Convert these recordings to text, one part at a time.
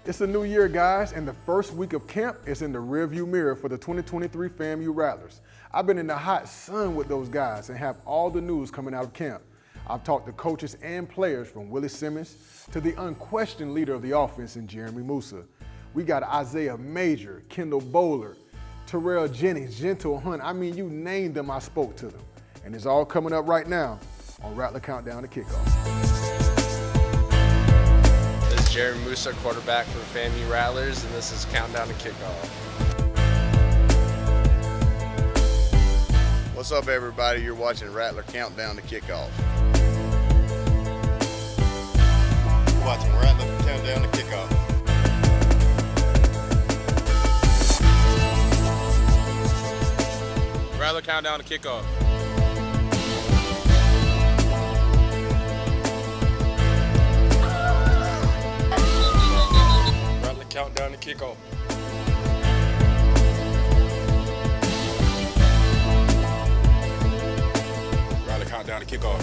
It's a new year, guys, and the first week of camp is in the rearview mirror for the 2023 FAMU Rattlers. I've been in the hot sun with those guys and have all the news coming out of camp. I've talked to coaches and players from Willie Simmons to the unquestioned leader of the offense in Jeremy Musa. We got Isaiah Major, Kendall Bowler, Terrell Jennings, Gentle Hunt. I mean, you named them, I spoke to them. And it's all coming up right now on Rattler Countdown to Kickoff. Jeremy Musa, quarterback for the FAMU Rattlers, and this is Countdown to Kickoff. What's up, everybody? You're watching Rattler Countdown to Kickoff. You're watching Rattler Countdown to Kickoff. Rattler Countdown to Kickoff. Countdown to Kickoff. Rattler Countdown to Kickoff.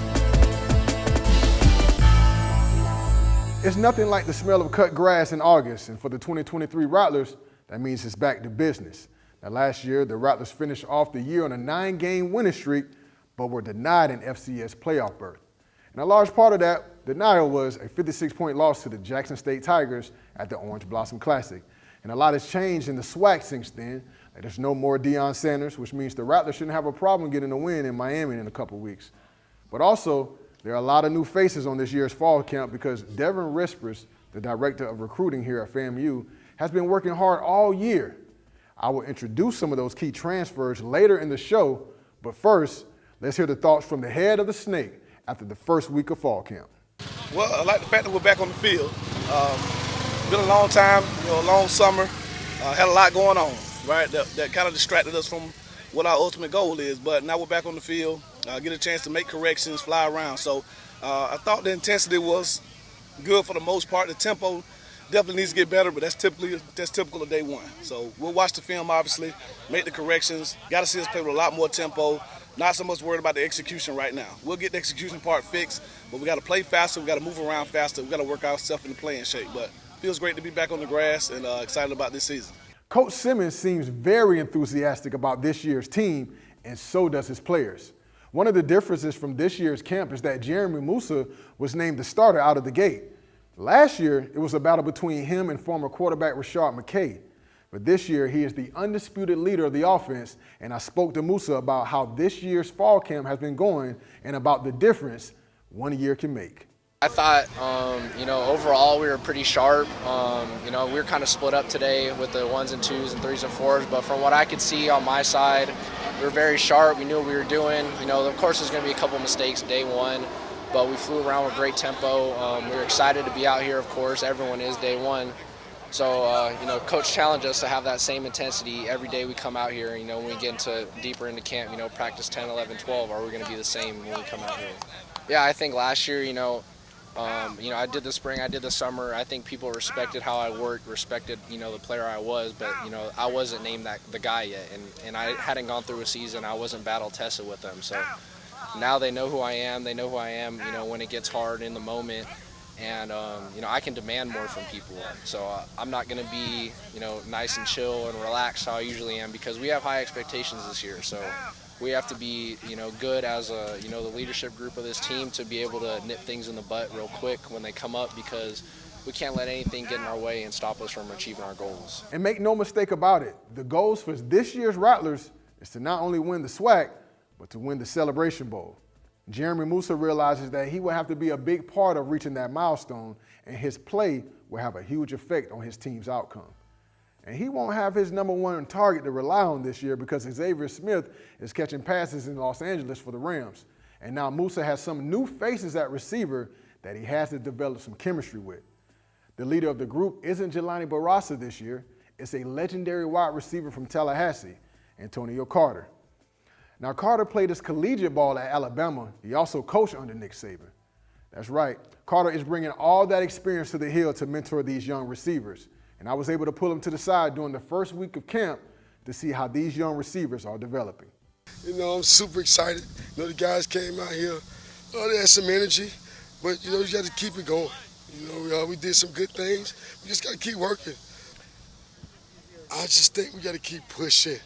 It's nothing like the smell of cut grass in August, and for the 2023 Rattlers, that means it's back to business. Now, last year, the Rattlers finished off the year on a 9-game winning streak, but were denied an FCS playoff berth. And a large part of that denial was a 56-point loss to the Jackson State Tigers at the Orange Blossom Classic. And a lot has changed in the SWAC since then. There's no more Deion Sanders, which means the Rattlers shouldn't have a problem getting a win in Miami in a couple weeks. But also, there are a lot of new faces on this year's fall camp because Devin Rispers, the director of recruiting here at FAMU, has been working hard all year. I will introduce some of those key transfers later in the show, but first, let's hear the thoughts from the head of the snake after the first week of fall camp. Well, I like the fact that we're back on the field. Been a long time, a long summer. Had a lot going on, right? That kind of distracted us from what our ultimate goal is. But now we're back on the field, get a chance to make corrections, fly around. So I thought the intensity was good for the most part. The tempo definitely needs to get better, but that's typical of day one. So we'll watch the film, obviously, make the corrections. Got to see us play with a lot more tempo. Not so much worried about the execution right now. We'll get the execution part fixed, but we got to play faster. We got to move around faster. We got to work ourselves into playing shape. But it feels great to be back on the grass and excited about this season. Coach Simmons seems very enthusiastic about this year's team, and so does his players. One of the differences from this year's camp is that Jeremy Musa was named the starter out of the gate. Last year, it was a battle between him and former quarterback Rashard McKay. But this year, he is the undisputed leader of the offense, and I spoke to Musa about how this year's fall camp has been going and about the difference one year can make. I thought, overall we were pretty sharp. We were kind of split up today with the 1s and 2s and 3s and 4s, but from what I could see on my side, we were very sharp. We knew what we were doing. Of course, there's going to be a couple mistakes day one, but we flew around with great tempo. We were excited to be out here, of course. Everyone is day one. So, Coach challenged us to have that same intensity every day we come out here. When we get deeper into camp, practice 10, 11, 12, are we going to be the same when we come out here? Yeah, I think last year, I did the spring, I did the summer. I think people respected how I worked, respected, the player I was, but, I wasn't named the guy yet. And I hadn't gone through a season. I wasn't battle tested with them. So now they know who I am. They know who I am, when it gets hard in the moment. And, I can demand more from people. So I'm not going to be, nice and chill and relaxed how I usually am because we have high expectations this year. So we have to be, good as the leadership group of this team to be able to nip things in the butt real quick when they come up because we can't let anything get in our way and stop us from achieving our goals. And make no mistake about it, the goals for this year's Rattlers is to not only win the SWAC, but to win the Celebration Bowl. Jeremy Musa realizes that he will have to be a big part of reaching that milestone, and his play will have a huge effect on his team's outcome. And he won't have his number one target to rely on this year because Xavier Smith is catching passes in Los Angeles for the Rams. And now Musa has some new faces at receiver that he has to develop some chemistry with. The leader of the group isn't Jelani Barasa this year. It's a legendary wide receiver from Tallahassee, Antonio Carter. Now, Carter played his collegiate ball at Alabama. He also coached under Nick Saban. That's right. Carter is bringing all that experience to the Hill to mentor these young receivers. And I was able to pull him to the side during the first week of camp to see how these young receivers are developing. I'm super excited. The guys came out here. They had some energy, but, you got to keep it going. You know, we did some good things. We just got to keep working. I just think we got to keep pushing.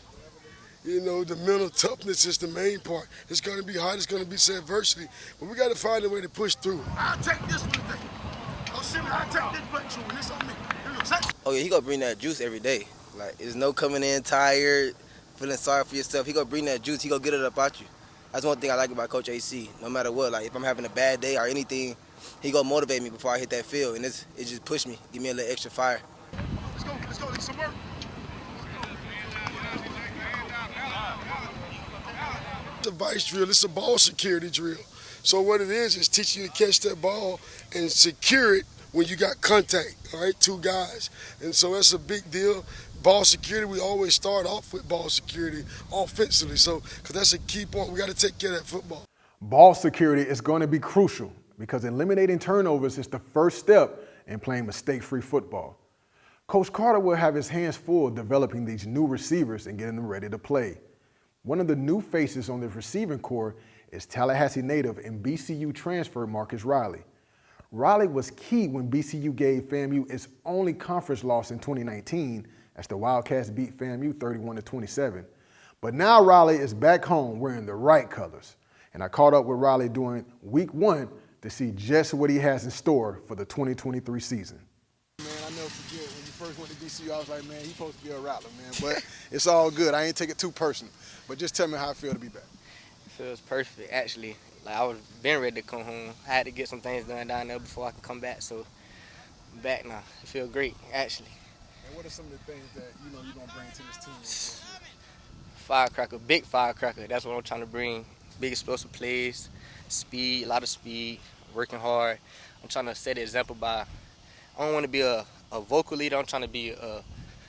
You know, the mental toughness is the main part. It's going to be hard. It's going to be some adversity. But we got to find a way to push through. I'll take this one today. Oh, Simon, I'll take this breakthrough, and it's on me. Oh, yeah, he going to bring that juice every day. Like, there's no coming in tired, feeling sorry for yourself. He going to bring that juice. He going to get it up out you. That's one thing I like about Coach AC. No matter what, like, if I'm having a bad day or anything, he going to motivate me before I hit that field. And it just push me, give me a little extra fire. Let's go, need some work. It's a vice drill. It's a ball security drill. So what it is teaching you to catch that ball and secure it when you got contact, all right, two guys. And so that's a big deal. Ball security, we always start off with ball security offensively. So, because that's a key point. We got to take care of that football. Ball security is going to be crucial because eliminating turnovers is the first step in playing mistake-free football. Coach Carter will have his hands full developing these new receivers and getting them ready to play. One of the new faces on the receiving corps is Tallahassee native and BCU transfer Marcus Riley. Riley was key when BCU gave FAMU its only conference loss in 2019 as the Wildcats beat FAMU 31-27. But now Riley is back home wearing the right colors. And I caught up with Riley during week 1 to see just what he has in store for the 2023 season. Man, I never forget when you first went to BCU, I was like, man, he's supposed to be a Rattler, man. But it's all good. I ain't take it too personal. But just tell me how I feel to be back. It feels perfect, actually. Like, I was been ready to come home. I had to get some things done down there before I could come back, so I'm back now. It feels great, actually. And what are some of the things that you know you're going to bring to this team? Firecracker, big firecracker. That's what I'm trying to bring. Big explosive plays, speed, a lot of speed, working hard. I'm trying to set an example by, I don't want to be a vocal leader. I'm trying to be a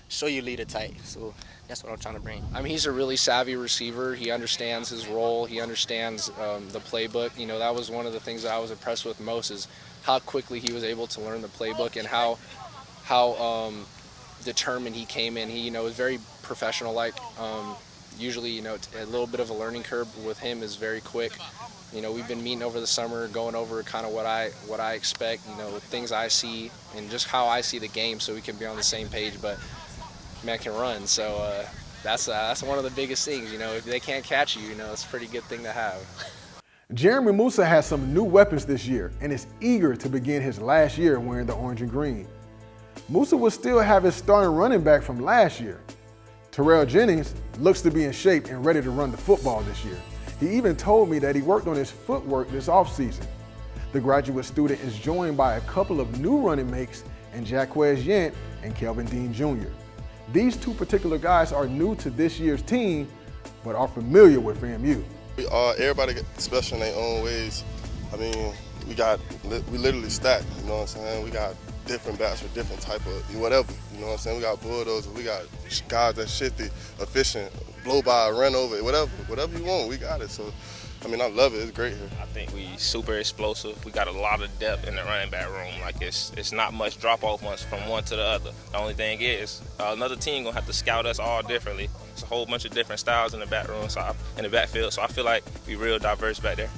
show you leader type. So that's what I'm trying to bring. I mean, he's a really savvy receiver. He understands his role. He understands the playbook. You know, that was one of the things that I was impressed with most is how quickly he was able to learn the playbook and how determined he came in. He, was very professional-like. Usually, a little bit of a learning curve with him is very quick. We've been meeting over the summer, going over kind of what I expect, things I see and just how I see the game so we can be on the same page. But man can run, so that's one of the biggest things. If they can't catch you, it's a pretty good thing to have. Jeremy Musa has some new weapons this year and is eager to begin his last year wearing the orange and green. Musa will still have his starting running back from last year. Terrell Jennings looks to be in shape and ready to run the football this year. He even told me that he worked on his footwork this offseason. The graduate student is joined by a couple of new running mates in Jaquez Yant and Kelvin Dean Jr. These two particular guys are new to this year's team, but are familiar with FAMU. Everybody special in their own ways. I mean, we literally stacked, you know what I'm saying? We got different bats for different type of whatever, you know what I'm saying? We got bulldozers, we got guys that shifty, efficient, blow by, run over, whatever you want, we got it. So, I mean, I love it. It's great here. I think we super explosive. We got a lot of depth in the running back room. Like it's not much drop off from one to the other. The only thing is another team gonna have to scout us all differently. It's a whole bunch of different styles in the back room, in the backfield. So I feel like we real diverse back there.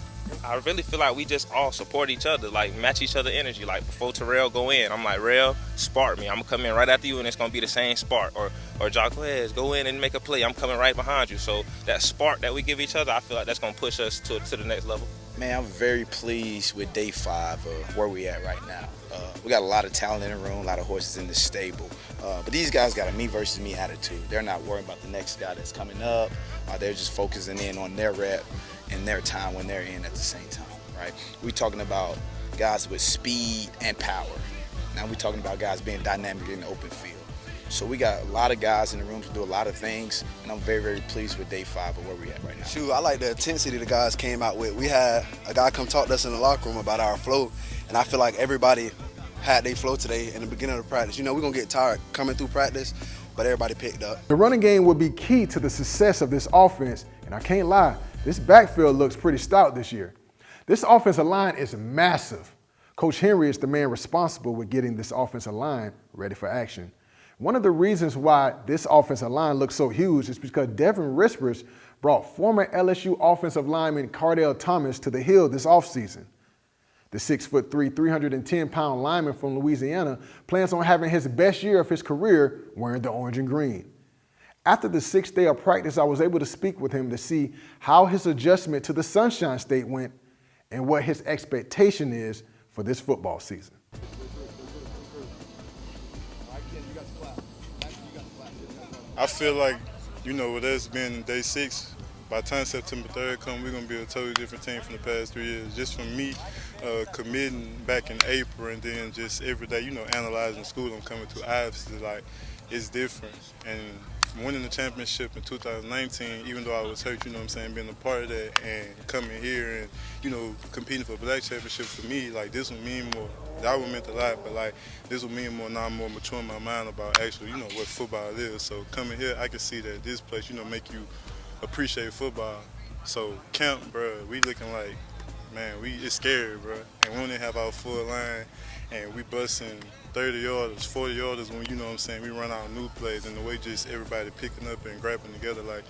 I really feel like we just all support each other, like match each other energy. Like before Terrell go in, I'm like, Rel, spark me. I'm gonna come in right after you and it's gonna be the same spark. Or Jaquez, go in and make a play. I'm coming right behind you. So that spark that we give each other, I feel like that's gonna push us to the next level. Man, I'm very pleased with day 5 of where we at right now. We got a lot of talent in the room, a lot of horses in the stable. But these guys got a me versus me attitude. They're not worrying about the next guy that's coming up. They're just focusing in on their rep and their time when they're in at the same time, right? We're talking about guys with speed and power. Now we're talking about guys being dynamic in the open field. So we got a lot of guys in the room to do a lot of things, and I'm very, very pleased with day 5 of where we're at right now. Shoot, I like the intensity the guys came out with. We had a guy come talk to us in the locker room about our flow, and I feel like everybody had their flow today in the beginning of the practice. We're going to get tired coming through practice, but everybody picked up. The running game will be key to the success of this offense, and I can't lie, this backfield looks pretty stout this year. This offensive line is massive. Coach Henry is the man responsible with getting this offensive line ready for action. One of the reasons why this offensive line looks so huge is because Devin Rispers brought former LSU offensive lineman Cardell Thomas to the Hill this offseason. The 6'3", 310-pound lineman from Louisiana plans on having his best year of his career wearing the orange and green. After the 6th day of practice, I was able to speak with him to see how his adjustment to the Sunshine State went and what his expectation is for this football season. I feel like, with us being day 6, by the time September 3rd comes, we're going to be a totally different team from the past 3 years. Just from me committing back in April and then just every day, analyzing school I'm coming to, obviously, like, it's different. And from winning the championship in 2019, even though I was hurt, being a part of that and coming here and, competing for a black championship for me, like, this would mean more. That would meant a lot, but, like, this would mean more now I'm more mature in my mind about actually, what football is. So coming here, I can see that this place, make you appreciate football. So camp, bro, we looking like, man, it's scary, bro. And we don't even have our full line, and we busting 30 yarders, 40 yarders when, we run our new plays, and the way just everybody picking up and grabbing together, like,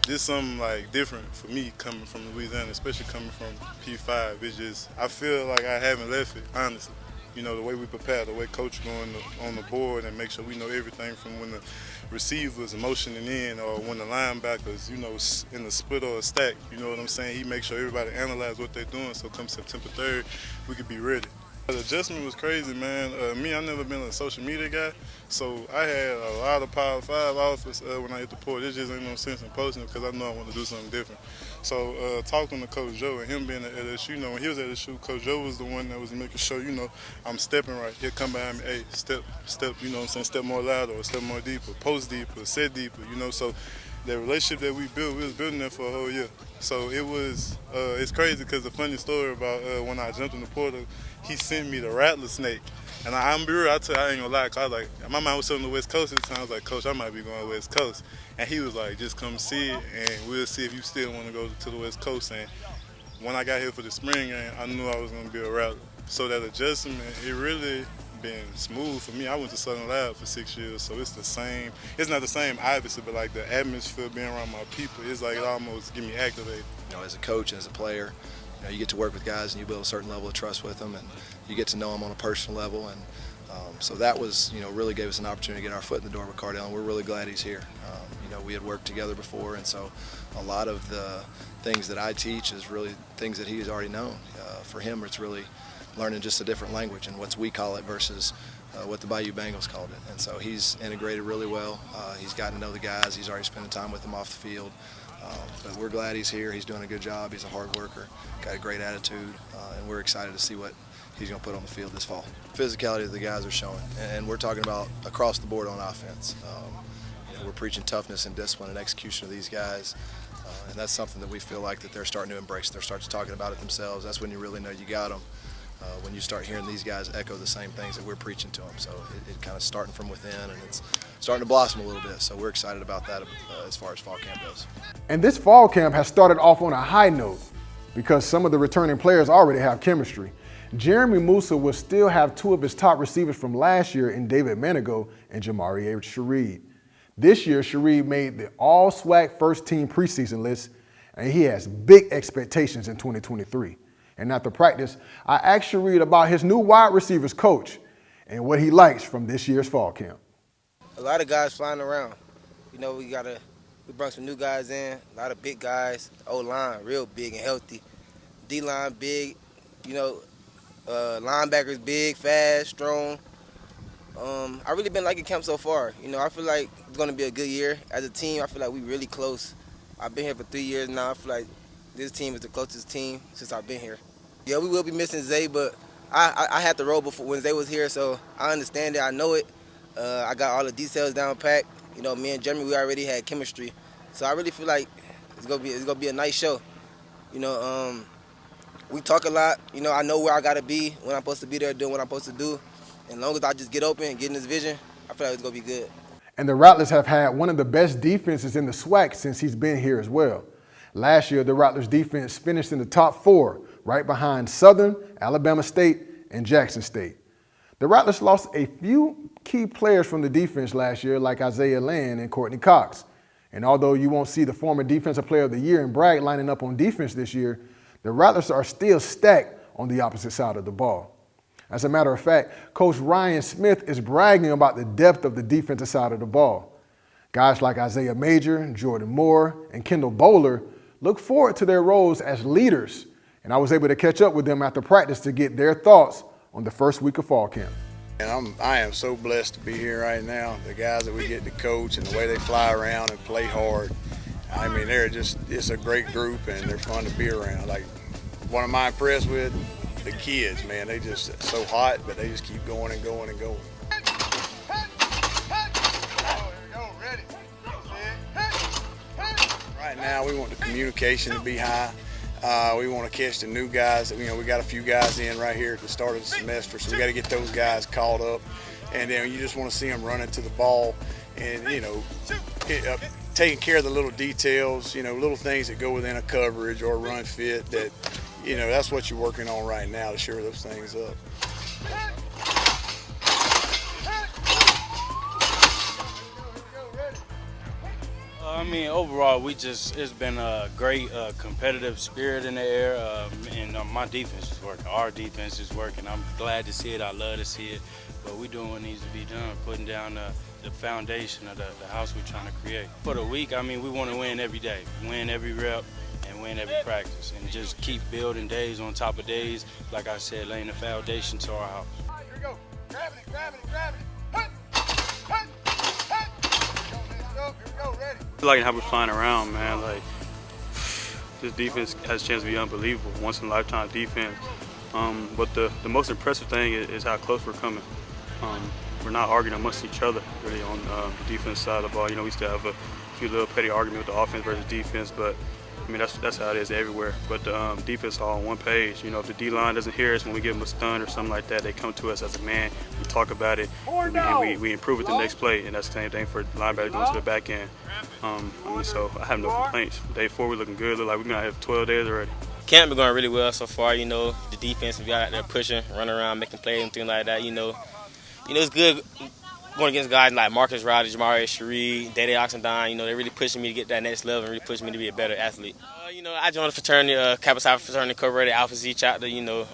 this something, like, different for me coming from Louisiana, especially coming from P5. It's just, I feel like I haven't left it, honestly. The way we prepare, the way coach going on the board and make sure we know everything from when the receivers are motioning in or when the linebackers, in the split or a stack, you know what I'm saying? He makes sure everybody analyze what they're doing so come September 3rd, we could be ready. The adjustment was crazy, man. I've never been a social media guy, so I had a lot of Power 5 offers when I hit the port. It just ain't no sense in posting because I know I want to do something different. So talking to Coach Joe and him being at LSU, when he was at LSU, Coach Joe was the one that was making sure, I'm stepping right. He'll come behind me, hey, step, step more louder or step more deeper, post deeper, set deeper, So the relationship that we built, we was building that for a whole year. So it was, it's crazy because the funny story about when I jumped in the portal, he sent me the Rattler snake. And I'm be real, I ain't gonna lie, cause I was like, my mind was still on the West Coast at the time. I was like, Coach, I might be going West Coast. And he was like, just come see it, and we'll see if you still want to go to the West Coast. And when I got here for the spring game, I knew I was gonna be a Rattler. So that adjustment, it really been smooth for me. I went to Southern Lab for 6 years, so it's the same. It's not the same, obviously, but like the atmosphere being around my people, it's like it almost get me activated. As a coach, as a player, you get to work with guys and you build a certain level of trust with them, and you get to know them on a personal level. And so that was, really gave us an opportunity to get our foot in the door with Cardell, and we're really glad he's here. We had worked together before, and so a lot of the things that I teach is really things that he's already known. For him, it's really learning just a different language and what we call it versus what the Bayou Bengals called it. And so he's integrated really well. He's gotten to know the guys. He's already spending time with them off the field. But we're glad he's here. He's doing a good job. He's a hard worker, got a great attitude, and we're excited to see what he's going to put on the field this fall. Physicality that the guys are showing, and we're talking about across the board on offense. We're preaching toughness and discipline and execution of these guys, and that's something that we feel like that they're starting to embrace. They're starting to talking about it themselves. That's when you really know you got them. When you start hearing these guys echo the same things that we're preaching to them. So it kind of starting from within, and it's starting to blossom a little bit. So we're excited about that as far as fall camp goes. And this fall camp has started off on a high note because some of the returning players already have chemistry. Jeremy Musa will still have 2 of his top receivers from last year in David Manigo and Jamari Shareed. This year, Shareed made the all-SWAC first-team preseason list, and he has big expectations in 2023. And after practice, I asked Shareed about his new wide receivers coach and what he likes from this year's fall camp. A lot of guys flying around. We brought some new guys in, a lot of big guys. O-line, real big and healthy. D-line, big. Linebackers, big, fast, strong. I really been liking camp so far. I feel like it's going to be a good year. As a team, I feel like we really close. I've been here for 3 years now. I feel like this team is the closest team since I've been here. Yeah, we will be missing Zay, but I had to roll before when Zay was here, so I understand it. I know it. I got all the details down packed. Me and Jeremy, we already had chemistry, so I really feel like it's gonna be a nice show. We talk a lot. I know where I gotta be when I'm supposed to be there, doing what I'm supposed to do. And as long as I just get open and get in this vision, I feel like it's gonna be good. And the Rattlers have had one of the best defenses in the SWAC since he's been here as well. Last year, the Rattlers defense finished in the top 4, right behind Southern, Alabama State, and Jackson State. The Rattlers lost a few key players from the defense last year, like Isaiah Land and Courtney Cox. And although you won't see the former Defensive Player of the Year and Bragg lining up on defense this year, the Rattlers are still stacked on the opposite side of the ball. As a matter of fact, Coach Ryan Smith is bragging about the depth of the defensive side of the ball. Guys like Isaiah Major, Jordan Moore, and Kendall Bowler look forward to their roles as leaders, and I was able to catch up with them after practice to get their thoughts on the first week of fall camp. And I am so blessed to be here right now. The guys that we get to coach and the way they fly around and play hard. I mean, it's a great group and they're fun to be around. Like, what am I impressed with? The kids, man, they just so hot, but they just keep going and going and going. Right now, we want the communication to be high. We want to catch the new guys. You know, we got a few guys in right here at the start of the semester, so we got to get those guys caught up. And then you just want to see them running to the ball and, you know, taking care of the little details, you know, little things that go within a coverage or a run fit that, you know, that's what you're working on right now to shore those things up. I mean, overall, it's been a great competitive spirit in the air, and my defense is working. Our defense is working. I'm glad to see it. I love to see it. But we're doing what needs to be done, putting down the foundation of the house we're trying to create. For the week, I mean, we want to win every day, win every rep, and win every practice, and just keep building days on top of days. Like I said, laying the foundation to our house. Here we go. Grab it, grab it, grab it. Here we go, ready. I like how we're flying around, man. Like, this defense has a chance to be unbelievable, once-in-a-lifetime defense. But the most impressive thing is how close we're coming. We're not arguing amongst each other, really, on the defense side of the ball. You know, we still have a few little petty arguments with the offense versus defense, but I mean, that's how it is everywhere. But the defense is all on one page. You know, if the D-line doesn't hear us when we give them a stun or something like that, they come to us as a man. We talk about it, and we improve it the next play. And that's the same thing for linebackers going to the back end. I mean, so I have no complaints. Day 4, we're looking good. Look like we're going to have 12 days already. Camp been going really well so far. You know, the defense, we got out there pushing, running around, making plays and things like that. You know, it's good going against guys like Marcus Riley, Jamari Cherie, Dede Oxendine. You know, they're really pushing me to get that next level and really pushing me to be a better athlete. You know, I joined the fraternity, Kappa Psi Fraternity Incorporated, Alpha Xi chapter. You know,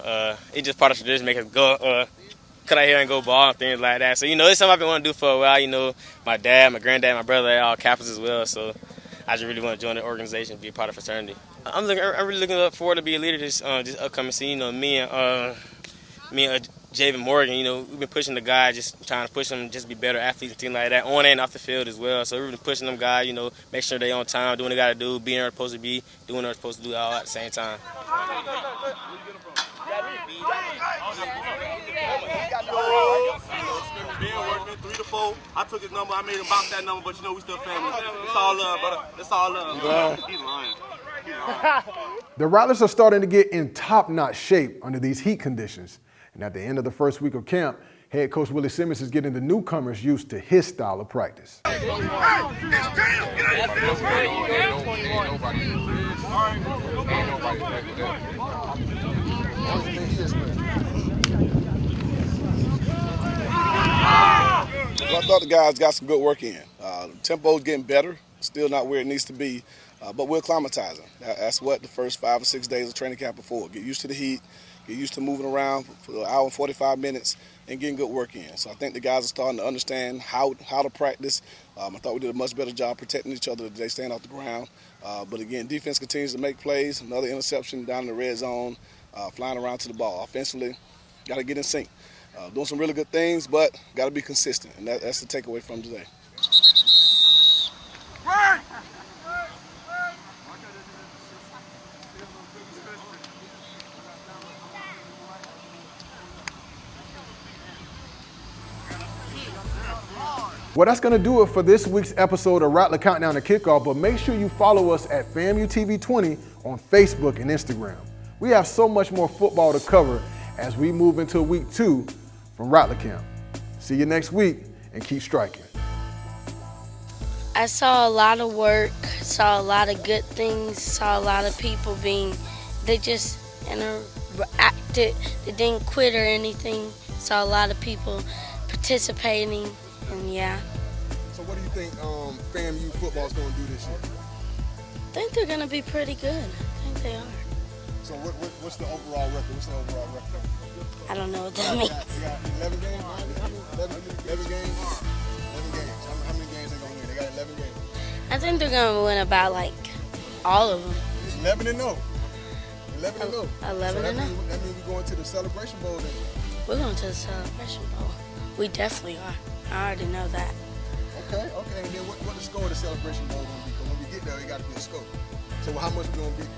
it's just part of the tradition, make us go, cut our hair and go ball and things like that. So, you know, it's something I've been wanting to do for a while. You know, my dad, my granddad, my brother, they're all Kappas as well. So I just really want to join the organization and be a part of the fraternity. I'm really looking forward to be a leader this upcoming season. You know, me and Javen Morgan, you know, we've been pushing the guys, just trying to push them just to be better athletes and things like that, on and off the field as well. So we've been pushing them guys, you know, make sure they're on time, doing what they got to do, being where they're supposed to be, doing what they're supposed to do all at the same time. Three to four. I took his number. I made him bounce that number, but you know we still family. It's all love, brother. It's all love. He's lying. The Rattlers are starting to get in top-notch shape under these heat conditions. And at the end of the first week of camp, head coach Willie Simmons is getting the newcomers used to his style of practice. Well, I thought the guys got some good work in. Tempo's getting better, still not where it needs to be, but we're acclimatizing. That's what the first 5 or 6 days of training camp before. Get used to the heat, get used to moving around for an hour and 45 minutes and getting good work in. So I think the guys are starting to understand how to practice. I thought we did a much better job protecting each other today, staying off the ground. But again, defense continues to make plays. Another interception down in the red zone, flying around to the ball. Offensively, got to get in sync. Doing some really good things, but got to be consistent, and that's the takeaway from today. Well, that's going to do it for this week's episode of Rattler Countdown to Kickoff, but make sure you follow us at FAMUTV20 on Facebook and Instagram. We have so much more football to cover as we move into week 2 from Rattler Camp. See you next week, and keep striking. I saw a lot of work, saw a lot of good things, saw a lot of people they just interacted, they didn't quit or anything. Saw a lot of people participating, and yeah. So what do you think FAMU football is going to do this year? I think they're going to be pretty good. I think they are. So what's the overall record? What's the overall record? I don't know what that means. They got 11 games? 11 games? 11 games. How many games they gonna win? They got 11 games. I think they're gonna win about like all of them. 11 and 0. 11 and 0. 11 and 0. That means we're going to the Celebration Bowl then. We're going to the Celebration Bowl. We definitely are. I already know that. Okay. And then what the score of the Celebration Bowl gonna be? Because when we get there, it got to be a score. So how much we gonna beat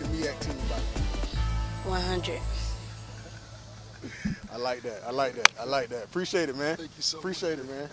the MEAC team by? 100. I like that. Appreciate it, man. Thank you so much. Appreciate it, man.